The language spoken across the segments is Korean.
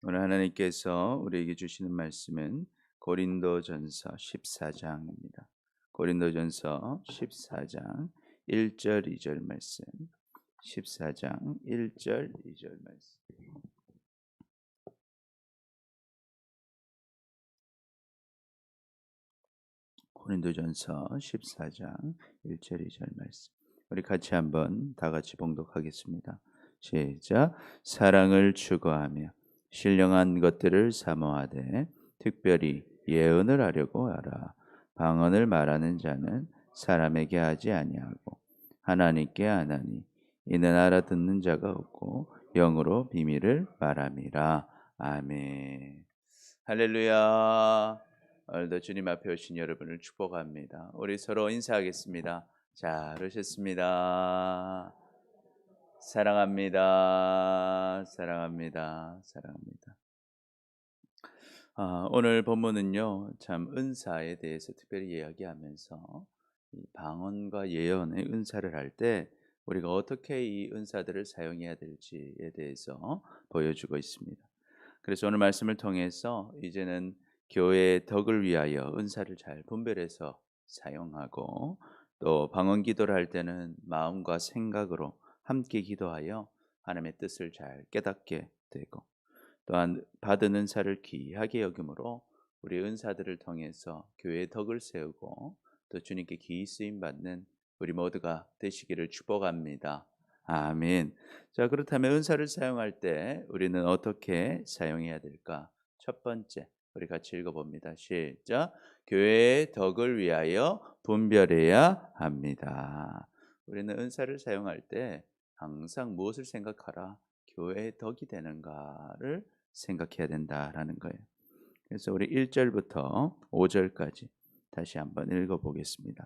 오늘 하나님께서 우리에게 주시는 말씀은 고린도전서 14장입니다. 고린도전서 14장 1절 2절 말씀. 14장 1절 2절 말씀. 고린도전서 14장 1절 2절 말씀. 우리 같이 한번 다 같이 봉독하겠습니다. 시작. 사랑을 추구하며 신령한 것들을 사모하되 특별히 예언을 하려고 하라. 방언을 말하는 자는 사람에게 하지 아니하고 하나님께 하나니 이는 알아듣는 자가 없고 영으로 비밀을 말함이라. 아멘. 할렐루야. 오늘도 주님 앞에 오신 여러분을 축복합니다. 우리 서로 인사하겠습니다. 잘 오셨습니다. 사랑합니다. 사랑합니다. 사랑합니다. 오늘 본문은요, 참 은사에 대해서 특별히 이야기하면서 이 방언과 예언의 은사를 할 때 우리가 어떻게 이 은사들을 사용해야 될지에 대해서 보여주고 있습니다. 그래서 오늘 말씀을 통해서 이제는 교회의 덕을 위하여 은사를 잘 분별해서 사용하고 또 방언 기도를 할 때는 마음과 생각으로 함께 기도하여 하나님의 뜻을 잘 깨닫게 되고 또한 받은 은사를 귀하게 여김으로 우리 은사들을 통해서 교회의 덕을 세우고 또 주님께 귀히 쓰임 받는 우리 모두가 되시기를 축복합니다. 아멘. 자, 그렇다면 은사를 사용할 때 우리는 어떻게 사용해야 될까? 첫 번째, 우리 같이 읽어봅니다. 시작. 교회의 덕을 위하여 분별해야 합니다. 우리는 은사를 사용할 때 항상 무엇을 생각하라? 교회의 덕이 되는가를 생각해야 된다라는 거예요. 그래서 우리 1절부터 5절까지 다시 한번 읽어보겠습니다.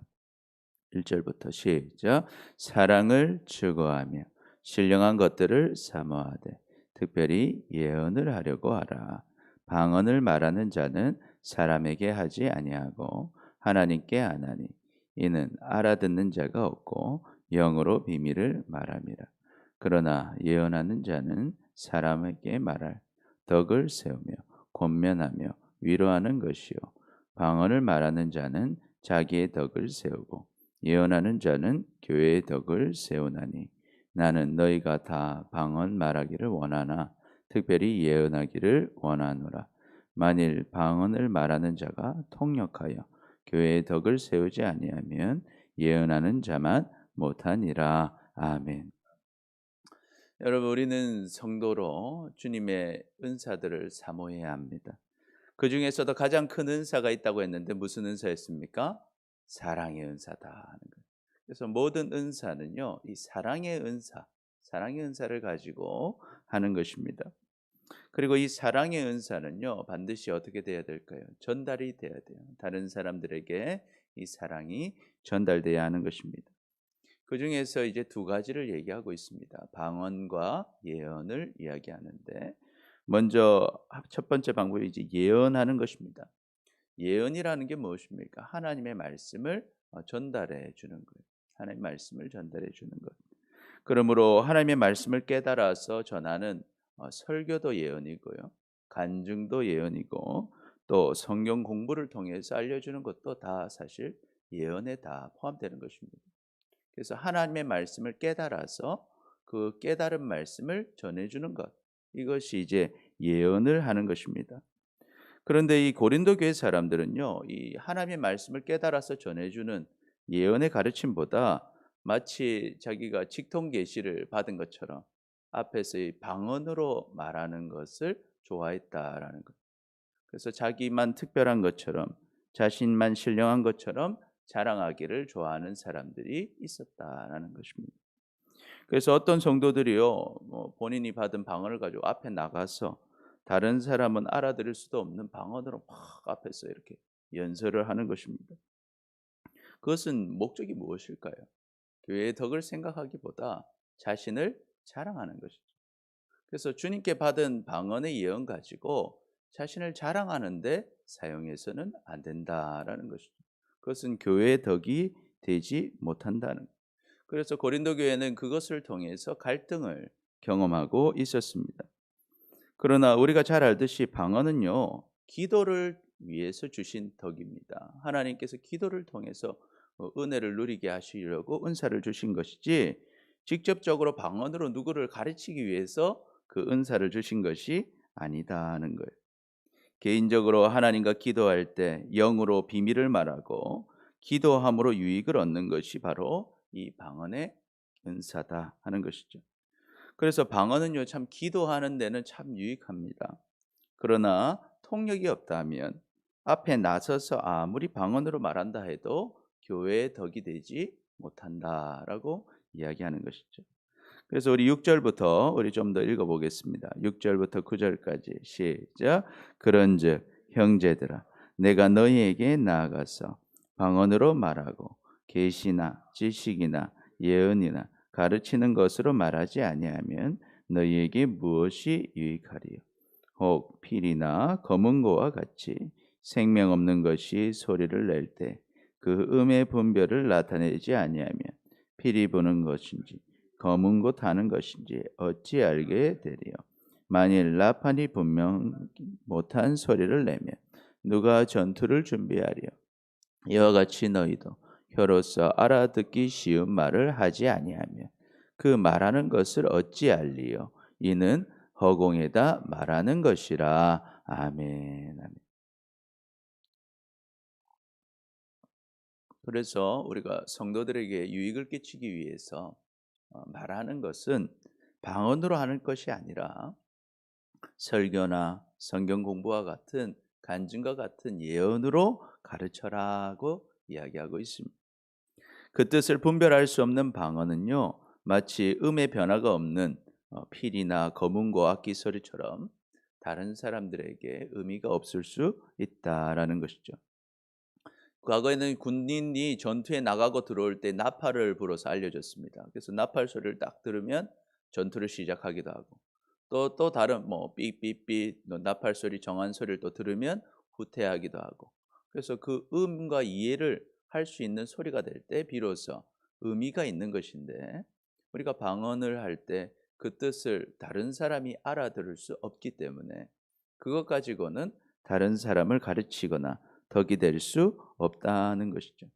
1절부터 시작. 사랑을 추구하며 신령한 것들을 사모하되 특별히 예언을 하려고 하라. 방언을 말하는 자는 사람에게 하지 아니하고 하나님께 하나니 이는 알아듣는 자가 없고 영으로 비밀을 말함이라. 그러나 예언하는 자는 사람에게 말할 덕을 세우며 권면하며 위로하는 것이요 방언을 말하는 자는 자기의 덕을 세우고 예언하는 자는 교회의 덕을 세우나니 나는 너희가 다 방언 말하기를 원하나 특별히 예언하기를 원하노라. 만일 방언을 말하는 자가 통역하여 교회의 덕을 세우지 아니하면 예언하는 자만 못하니라. 아멘. 여러분, 우리는 성도로 주님의 은사들을 사모해야 합니다. 그 중에서도 가장 큰 은사가 있다고 했는데 무슨 은사였습니까? 사랑의 은사다 하는 거예요. 그래서 모든 은사는요, 이 사랑의 은사를 가지고 하는 것입니다. 그리고 이 사랑의 은사는요, 반드시 어떻게 돼야 될까요? 전달이 돼야 돼요. 다른 사람들에게 이 사랑이 전달돼야 하는 것입니다. 그 중에서 이제 두 가지를 얘기하고 있습니다. 방언과 예언을 이야기하는데 먼저 첫 번째 방법이 이제 예언하는 것입니다. 예언이라는 게 무엇입니까? 하나님의 말씀을 전달해 주는 거예요. 하나님의 말씀을 전달해 주는 것. 그러므로 하나님의 말씀을 깨달아서 전하는 설교도 예언이고요. 간증도 예언이고 또 성경 공부를 통해서 알려주는 것도 다 사실 예언에 다 포함되는 것입니다. 그래서 하나님의 말씀을 깨달아서 그 깨달은 말씀을 전해주는 것. 이것이 이제 예언을 하는 것입니다. 그런데 이 고린도 교회 사람들은요, 이 하나님의 말씀을 깨달아서 전해주는 예언의 가르침보다 마치 자기가 직통 계시를 받은 것처럼 앞에서 이 방언으로 말하는 것을 좋아했다라는 것. 그래서 자기만 특별한 것처럼 자신만 신령한 것처럼 자랑하기를 좋아하는 사람들이 있었다라는 것입니다. 그래서 어떤 성도들이요, 본인이 받은 방언을 가지고 앞에 나가서 다른 사람은 알아들을 수도 없는 방언으로 막 앞에서 이렇게 연설을 하는 것입니다. 그것은 목적이 무엇일까요? 교회의 덕을 생각하기보다 자신을 자랑하는 것이죠. 그래서 주님께 받은 방언의 예언 가지고 자신을 자랑하는데 사용해서는 안 된다라는 것이죠. 그것은 교회의 덕이 되지 못한다는 것. 그래서 고린도 교회는 그것을 통해서 갈등을 경험하고 있었습니다. 그러나 우리가 잘 알듯이 방언은요, 기도를 위해서 주신 덕입니다. 하나님께서 기도를 통해서 은혜를 누리게 하시려고 은사를 주신 것이지, 직접적으로 방언으로 누구를 가르치기 위해서 그 은사를 주신 것이 아니다는 거예요. 개인적으로 하나님과 기도할 때 영으로 비밀을 말하고 기도함으로 유익을 얻는 것이 바로 이 방언의 은사다 하는 것이죠. 그래서 방언은요, 참 기도하는 데는 참 유익합니다. 그러나 통역이 없다면 앞에 나서서 아무리 방언으로 말한다 해도 교회의 덕이 되지 못한다라고 이야기하는 것이죠. 그래서 우리 6절부터 우리 좀 더 읽어 보겠습니다. 6절부터 9절까지 시작. 그런즉 형제들아, 내가 너희에게 나아가서 방언으로 말하고 계시나 지식이나 예언이나 가르치는 것으로 말하지 아니하면 너희에게 무엇이 유익하리요? 혹 필이나 검은고와 같이 생명 없는 것이 소리를 낼 때 그 음의 분별을 나타내지 아니하면 필이 부는 것인지 검은고 타는 것인지 어찌 알게 되리요? 만일 나팔이 분명 못한 소리를 내면 누가 전투를 준비하리요? 이와 같이 너희도 혀로서 알아듣기 쉬운 말을 하지 아니하면 그 말하는 것을 어찌 알리요? 이는 허공에다 말하는 것이라. 아멘. 아멘. 그래서 우리가 성도들에게 유익을 끼치기 위해서 말하는 것은 방언으로 하는 것이 아니라 설교나 성경 공부와 같은 간증과 같은 예언으로 가르쳐라고 이야기하고 있습니다. 그 뜻을 분별할 수 없는 방언은요, 마치 음의 변화가 없는 필이나 검은고 악기 소리처럼 다른 사람들에게 의미가 없을 수 있다라는 것이죠. 과거에는 군인이 전투에 나가고 들어올 때 나팔을 불어서 알려줬습니다. 그래서 나팔 소리를 딱 들으면 전투를 시작하기도 하고, 또 다른 뭐 삐삐삐 나팔 소리 정한 소리를 또 들으면 후퇴하기도 하고, 그래서 그 음과 이해를 할 수 있는 소리가 될 때 비로소 의미가 있는 것인데, 우리가 방언을 할 때 그 뜻을 다른 사람이 알아들을 수 없기 때문에 그것 가지고는 다른 사람을 가르치거나 덕이 될 수 없다는 것이죠.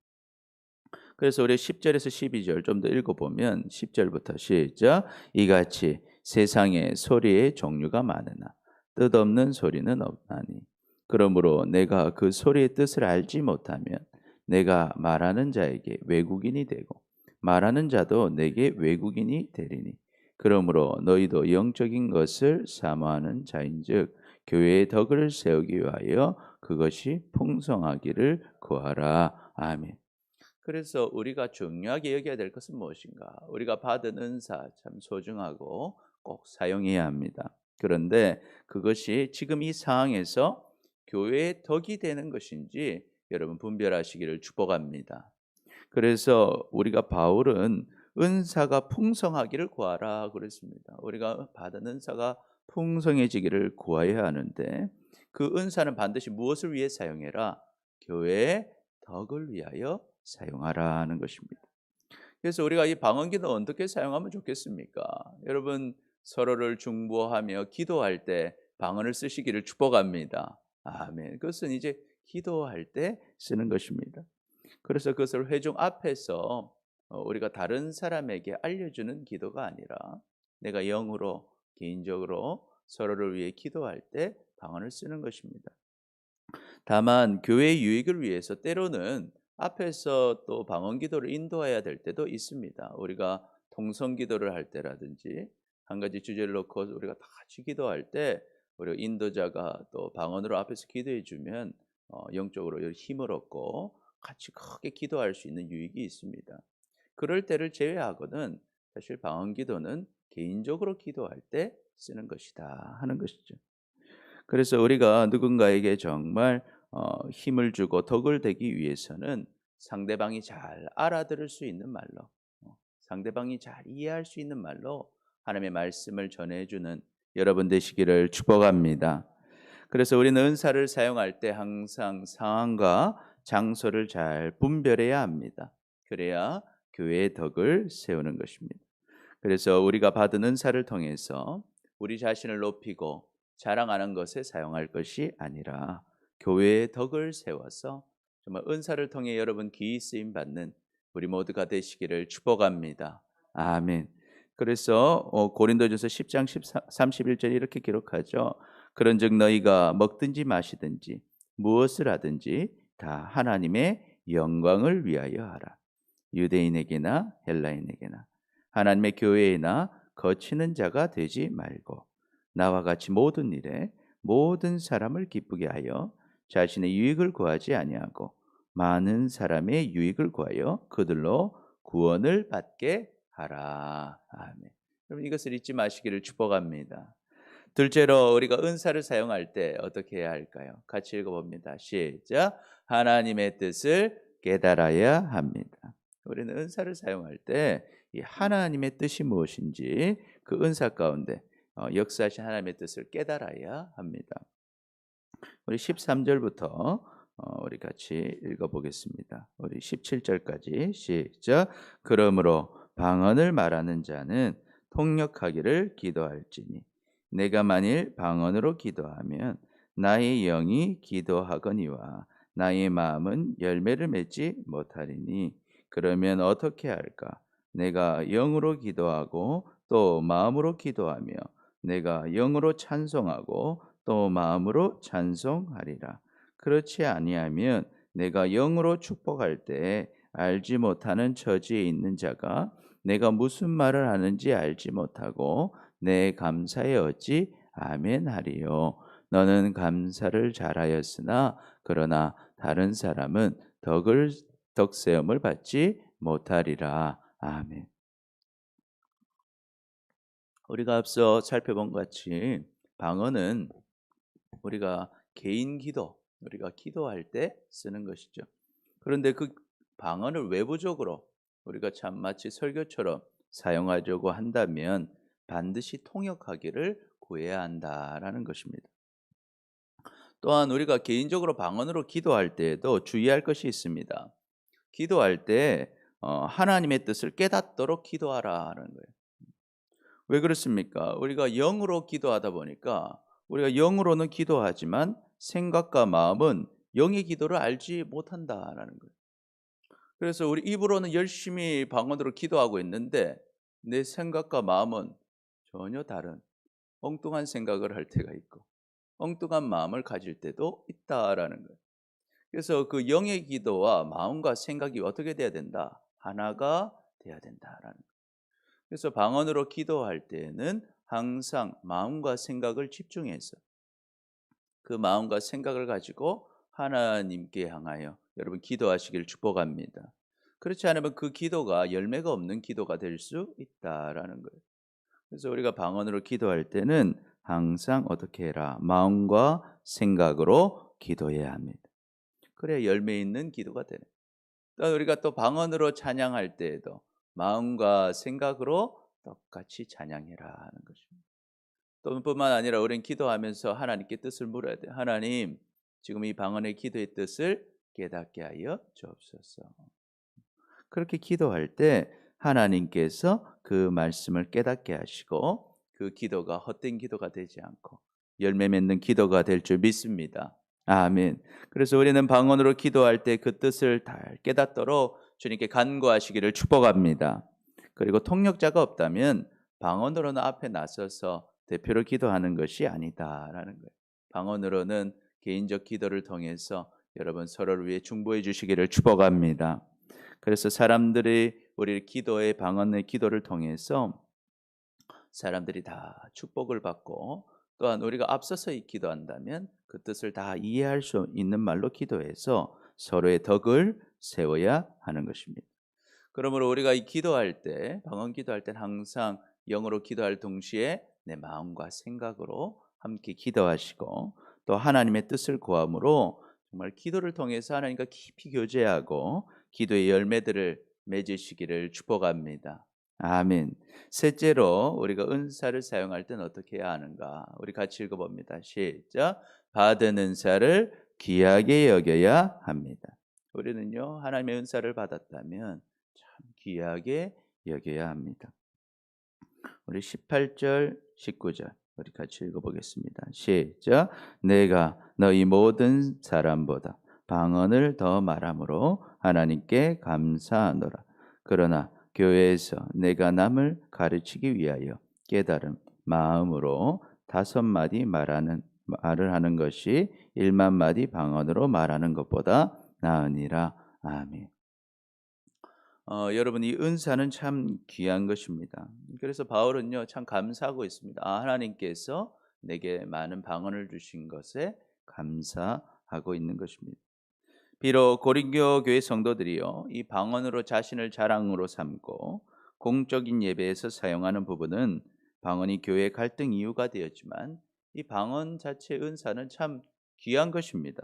그래서 우리 10절에서 12절 좀 더 읽어보면 10절부터 시작. 이같이 세상에 소리의 종류가 많으나 뜻없는 소리는 없나니 그러므로 내가 그 소리의 뜻을 알지 못하면 내가 말하는 자에게 외국인이 되고 말하는 자도 내게 외국인이 되리니 그러므로 너희도 영적인 것을 사모하는 자인즉 교회의 덕을 세우기 위하여 그것이 풍성하기를 구하라. 아멘. 그래서 우리가 중요하게 여겨야 될 것은 무엇인가? 우리가 받은 은사 참 소중하고 꼭 사용해야 합니다. 그런데 그것이 지금 이 상황에서 교회의 덕이 되는 것인지 여러분 분별하시기를 축복합니다. 그래서 우리가 바울은 은사가 풍성하기를 구하라 그랬습니다. 우리가 받은 은사가 풍성해지기를 구해야 하는데 그 은사는 반드시 무엇을 위해 사용해라? 교회의 덕을 위하여 사용하라는 것입니다. 그래서 우리가 이 방언기도 어떻게 사용하면 좋겠습니까? 여러분 서로를 중보하며 기도할 때 방언을 쓰시기를 축복합니다. 아멘. 그것은 이제 기도할 때 쓰는 것입니다. 그래서 그것을 회중 앞에서 우리가 다른 사람에게 알려주는 기도가 아니라 내가 영으로 개인적으로 서로를 위해 기도할 때 방언을 쓰는 것입니다. 다만 교회의 유익을 위해서 때로는 앞에서 또 방언 기도를 인도해야 될 때도 있습니다. 우리가 통성 기도를 할 때라든지 한 가지 주제를 놓고 우리가 다 같이 기도할 때 우리 인도자가 또 방언으로 앞에서 기도해 주면 영적으로 힘을 얻고 같이 크게 기도할 수 있는 유익이 있습니다. 그럴 때를 제외하고는 사실 방언 기도는 개인적으로 기도할 때 쓰는 것이다 하는 것이죠. 그래서 우리가 누군가에게 정말 힘을 주고 덕을 되기 위해서는 상대방이 잘 알아들을 수 있는 말로, 상대방이 잘 이해할 수 있는 말로 하나님의 말씀을 전해주는 여러분 되시기를 축복합니다. 그래서 우리는 은사를 사용할 때 항상 상황과 장소를 잘 분별해야 합니다. 그래야 교회의 덕을 세우는 것입니다. 그래서 우리가 받은 은사를 통해서 우리 자신을 높이고 자랑하는 것에 사용할 것이 아니라 교회의 덕을 세워서 정말 은사를 통해 여러분 귀히 쓰임 받는 우리 모두가 되시기를 축복합니다. 아멘. 그래서 고린도전서 10장 31절 이렇게 기록하죠. 그런즉 너희가 먹든지 마시든지 무엇을 하든지 다 하나님의 영광을 위하여 하라. 유대인에게나 헬라인에게나 하나님의 교회에나 거치는 자가 되지 말고 나와 같이 모든 일에 모든 사람을 기쁘게 하여 자신의 유익을 구하지 아니하고 많은 사람의 유익을 구하여 그들로 구원을 받게 하라. 아멘. 여러분 이것을 잊지 마시기를 축복합니다. 둘째로 우리가 은사를 사용할 때 어떻게 해야 할까요? 같이 읽어봅니다. 시작. 하나님의 뜻을 깨달아야 합니다. 우리는 은사를 사용할 때 이 하나님의 뜻이 무엇인지 그 은사 가운데 역사하신 하나님의 뜻을 깨달아야 합니다. 우리 13절부터 우리 같이 읽어보겠습니다. 우리 17절까지 시작. 그러므로 방언을 말하는 자는 통역하기를 기도할지니 내가 만일 방언으로 기도하면 나의 영이 기도하거니와 나의 마음은 열매를 맺지 못하리니 그러면 어떻게 할까? 내가 영으로 기도하고 또 마음으로 기도하며 내가 영으로 찬송하고 또 마음으로 찬송하리라. 그렇지 아니하면 내가 영으로 축복할 때 알지 못하는 처지에 있는 자가 내가 무슨 말을 하는지 알지 못하고 내 감사에 어찌 아멘하리요. 너는 감사를 잘하였으나 그러나 다른 사람은 덕세움을 받지 못하리라. 아멘. 우리가 앞서 살펴본 것 같이 방언은 우리가 개인 기도, 우리가 기도할 때 쓰는 것이죠. 그런데 그 방언을 외부적으로 우리가 참 마치 설교처럼 사용하려고 한다면 반드시 통역하기를 구해야 한다라는 것입니다. 또한 우리가 개인적으로 방언으로 기도할 때에도 주의할 것이 있습니다. 기도할 때 하나님의 뜻을 깨닫도록 기도하라는 거예요. 왜 그렇습니까? 우리가 영으로 기도하다 보니까 우리가 영으로는 기도하지만 생각과 마음은 영의 기도를 알지 못한다라는 거예요. 그래서 우리 입으로는 열심히 방언으로 기도하고 있는데 내 생각과 마음은 전혀 다른 엉뚱한 생각을 할 때가 있고 엉뚱한 마음을 가질 때도 있다라는 거예요. 그래서 그 영의 기도와 마음과 생각이 어떻게 돼야 된다? 하나가 돼야 된다라는 거예요. 그래서 방언으로 기도할 때에는 항상 마음과 생각을 집중해서 그 마음과 생각을 가지고 하나님께 향하여 여러분 기도하시길 축복합니다. 그렇지 않으면 그 기도가 열매가 없는 기도가 될 수 있다라는 거예요. 그래서 우리가 방언으로 기도할 때는 항상 어떻게 해라? 마음과 생각으로 기도해야 합니다. 그래야 열매 있는 기도가 되는. 또 우리가 또 방언으로 찬양할 때에도 마음과 생각으로 똑같이 찬양해라 하는 것입니다. 또 뿐만 아니라 우리는 기도하면서 하나님께 뜻을 물어야 돼요. 하나님, 지금 이 방언의 기도의 뜻을 깨닫게 하여 주옵소서. 그렇게 기도할 때 하나님께서 그 말씀을 깨닫게 하시고 그 기도가 헛된 기도가 되지 않고 열매 맺는 기도가 될 줄 믿습니다. 아멘. 그래서 우리는 방언으로 기도할 때 그 뜻을 다 깨닫도록 주님께 간구하시기를 축복합니다. 그리고 통역자가 없다면 방언으로는 앞에 나서서 대표로 기도하는 것이 아니다라는 거예요. 방언으로는 개인적 기도를 통해서 여러분 서로를 위해 중보해 주시기를 축복합니다. 그래서 사람들이 우리 기도의 방언의 기도를 통해서 사람들이 다 축복을 받고 또한 우리가 앞서서 기도한다면 그 뜻을 다 이해할 수 있는 말로 기도해서 서로의 덕을 세워야 하는 것입니다. 그러므로 우리가 이 기도할 때 방언 기도할 때는 항상 영어로 기도할 동시에 내 마음과 생각으로 함께 기도하시고 또 하나님의 뜻을 구함으로 정말 기도를 통해서 하나님과 깊이 교제하고 기도의 열매들을 맺으시기를 축복합니다. 아멘. 셋째로 우리가 은사를 사용할 때는 어떻게 해야 하는가? 우리 같이 읽어봅니다. 시작. 받은 은사를 귀하게 여겨야 합니다. 우리는요 하나님의 은사를 받았다면 참 귀하게 여겨야 합니다. 우리 18절, 19절 우리 같이 읽어보겠습니다. 시작. 내가 너희 모든 사람보다 방언을 더 말함으로 하나님께 감사하노라. 그러나 교회에서 내가 남을 가르치기 위하여 깨달음 마음으로 5마디 말을 하는 것이 1만 마디 방언으로 말하는 것보다 나으니라. 아멘. 여러분 이 은사는 참 귀한 것입니다. 그래서 바울은요 참 감사하고 있습니다. 하나님께서 내게 많은 방언을 주신 것에 감사하고 있는 것입니다. 비록 고린교 교회 성도들이요 이 방언으로 자신을 자랑으로 삼고 공적인 예배에서 사용하는 부분은 방언이 교회 갈등 이유가 되었지만 이 방언 자체의 은사는 참 귀한 것입니다.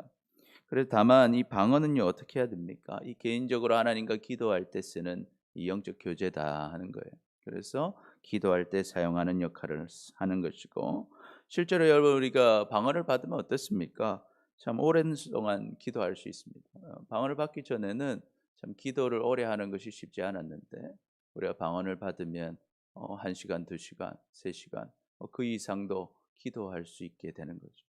그래서 다만 이 방언은요 어떻게 해야 됩니까? 이 개인적으로 하나님과 기도할 때 쓰는 이 영적 교제다 하는 거예요. 그래서 기도할 때 사용하는 역할을 하는 것이고, 실제로 여러분 우리가 방언을 받으면 어떻습니까? 참 오랜 동안 기도할 수 있습니다. 방언을 받기 전에는 참 기도를 오래 하는 것이 쉽지 않았는데 우리가 방언을 받으면 1시간, 2시간, 3시간 그 이상도 기도할 수 있게 되는 거죠.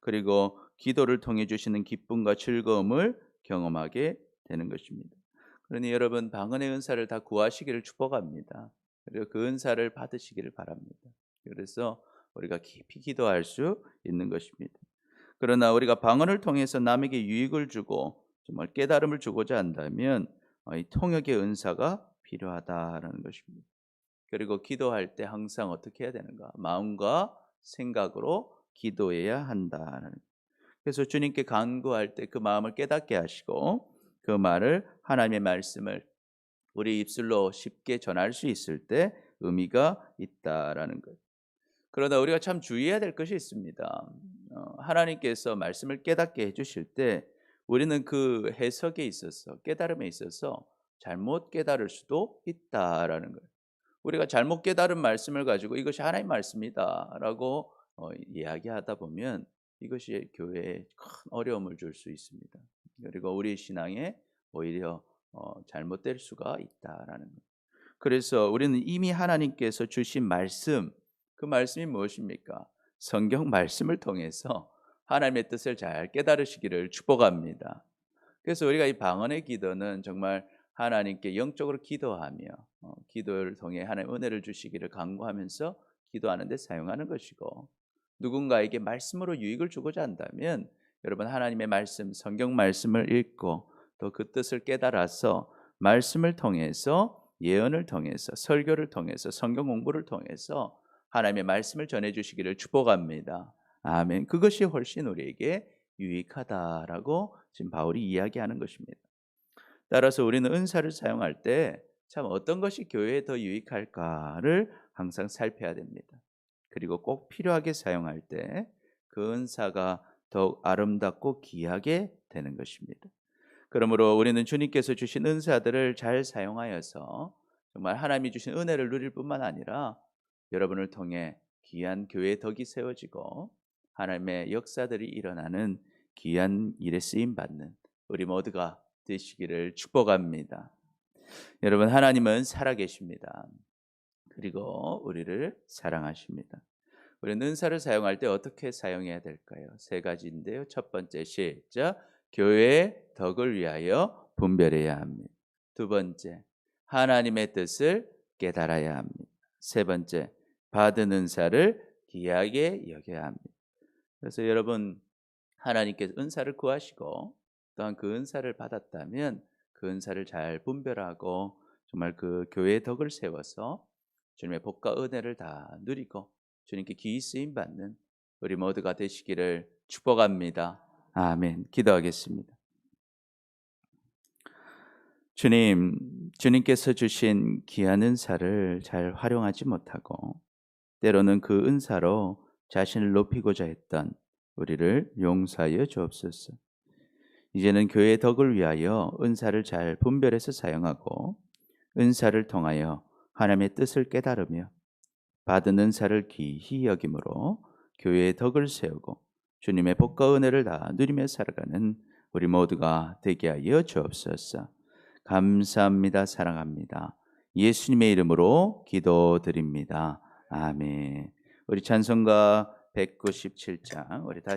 그리고 기도를 통해 주시는 기쁨과 즐거움을 경험하게 되는 것입니다. 그러니 여러분 방언의 은사를 다 구하시기를 축복합니다. 그리고 그 은사를 받으시기를 바랍니다. 그래서 우리가 깊이 기도할 수 있는 것입니다. 그러나 우리가 방언을 통해서 남에게 유익을 주고 정말 깨달음을 주고자 한다면 이 통역의 은사가 필요하다라는 것입니다. 그리고 기도할 때 항상 어떻게 해야 되는가? 마음과 생각으로 기도해야 한다는. 그래서 주님께 간구할 때 그 마음을 깨닫게 하시고 그 말을 하나님의 말씀을 우리 입술로 쉽게 전할 수 있을 때 의미가 있다라는 것. 그러나 우리가 참 주의해야 될 것이 있습니다. 하나님께서 말씀을 깨닫게 해주실 때 우리는 그 해석에 있어서 깨달음에 있어서 잘못 깨달을 수도 있다라는 거예요. 우리가 잘못 깨달은 말씀을 가지고 이것이 하나님의 말씀이다라고 이야기하다 보면 이것이 교회에 큰 어려움을 줄 수 있습니다. 그리고 우리 신앙에 오히려 잘못될 수가 있다라는 것. 그래서 우리는 이미 하나님께서 주신 말씀, 그 말씀이 무엇입니까? 성경 말씀을 통해서 하나님의 뜻을 잘 깨달으시기를 축복합니다. 그래서 우리가 이 방언의 기도는 정말 하나님께 영적으로 기도하며 기도를 통해 하나님 은혜를 주시기를 간구하면서 기도하는 데 사용하는 것이고, 누군가에게 말씀으로 유익을 주고자 한다면 여러분 하나님의 말씀, 성경 말씀을 읽고 또 그 뜻을 깨달아서 말씀을 통해서 예언을 통해서 설교를 통해서 성경 공부를 통해서 하나님의 말씀을 전해 주시기를 축복합니다. 아멘. 그것이 훨씬 우리에게 유익하다라고 지금 바울이 이야기하는 것입니다. 따라서 우리는 은사를 사용할 때 참 어떤 것이 교회에 더 유익할까를 항상 살펴야 됩니다. 그리고 꼭 필요하게 사용할 때 그 은사가 더욱 아름답고 귀하게 되는 것입니다. 그러므로 우리는 주님께서 주신 은사들을 잘 사용하여서 정말 하나님이 주신 은혜를 누릴 뿐만 아니라 여러분을 통해 귀한 교회의 덕이 세워지고 하나님의 역사들이 일어나는 귀한 일에 쓰임 받는 우리 모두가 되시기를 축복합니다. 여러분 하나님은 살아계십니다. 그리고 우리를 사랑하십니다. 우리는 은사를 사용할 때 어떻게 사용해야 될까요? 3가지인데요. 첫 번째 시작. 교회의 덕을 위하여 분별해야 합니다. 두 번째, 하나님의 뜻을 깨달아야 합니다. 세 번째, 받은 은사를 귀하게 여겨야 합니다. 그래서 여러분 하나님께서 은사를 구하시고 또한 그 은사를 받았다면 그 은사를 잘 분별하고 정말 그 교회의 덕을 세워서 주님의 복과 은혜를 다 누리고 주님께 귀히 쓰임 받는 우리 모두가 되시기를 축복합니다. 아멘. 기도하겠습니다. 주님께서 주신 귀한 은사를 잘 활용하지 못하고 때로는 그 은사로 자신을 높이고자 했던 우리를 용서하여 주옵소서. 이제는 교회의 덕을 위하여 은사를 잘 분별해서 사용하고 은사를 통하여 하나님의 뜻을 깨달으며 받은 은사를 귀히 여김으로 교회의 덕을 세우고 주님의 복과 은혜를 다 누리며 살아가는 우리 모두가 되게 하여 주옵소서. 감사합니다. 사랑합니다. 예수님의 이름으로 기도드립니다. 아멘. 우리 찬송가 197장 우리 다시